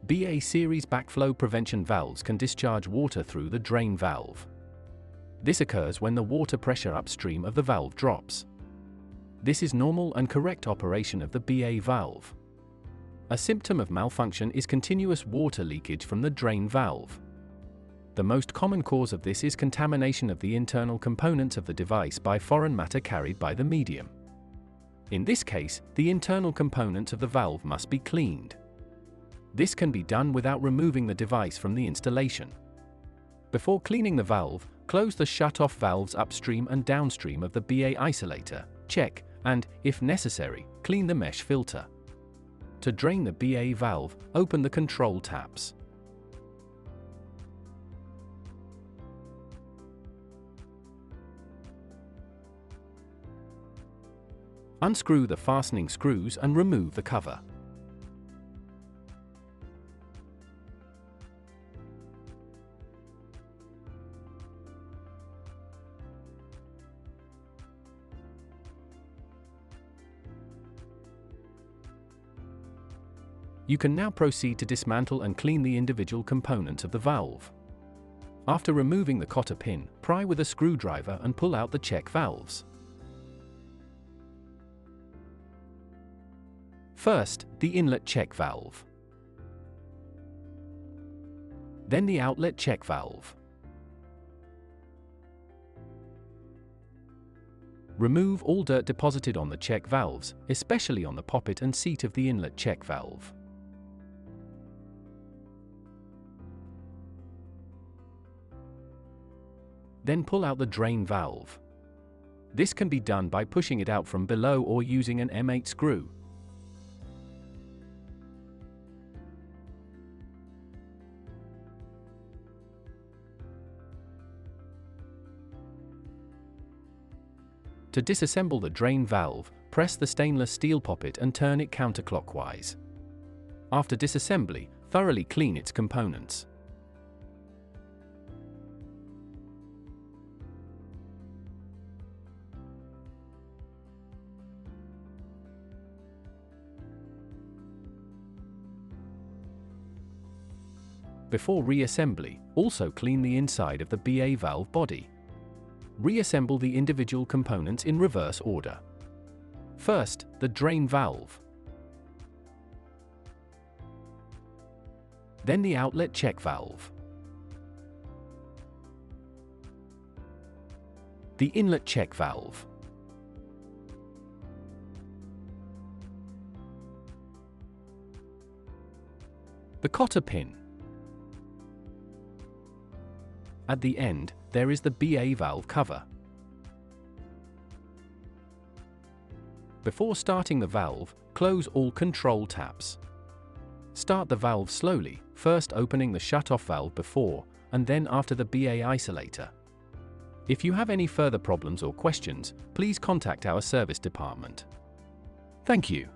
BA series backflow prevention valves can discharge water through the drain valve. This occurs when the water pressure upstream of the valve drops. This is normal and correct operation of the BA valve. A symptom of malfunction is continuous water leakage from the drain valve. The most common cause of this is contamination of the internal components of the device by foreign matter carried by the medium. In this case, the internal components of the valve must be cleaned. This can be done without removing the device from the installation. Before cleaning the valve, close the shut-off valves upstream and downstream of the BA isolator, check, and, if necessary, clean the mesh filter. To drain the BA valve, open the control taps. Unscrew the fastening screws and remove the cover. You can now proceed to dismantle and clean the individual components of the valve. After removing the cotter pin, pry with a screwdriver and pull out the check valves. First, the inlet check valve. Then the outlet check valve. Remove all dirt deposited on the check valves, especially on the poppet and seat of the inlet check valve. Then pull out the drain valve. This can be done by pushing it out from below or using an M8 screw. To disassemble the drain valve, press the stainless steel poppet and turn it counterclockwise. After disassembly, thoroughly clean its components. Before reassembly, also clean the inside of the BA valve body. Reassemble the individual components in reverse order. First, the drain valve. Then the outlet check valve. The inlet check valve. The cotter pin. At the end, there is the BA valve cover. Before starting the valve, close all control taps. Start the valve slowly, first opening the shut-off valve before, and then after the BA isolator. If you have any further problems or questions, please contact our service department. Thank you.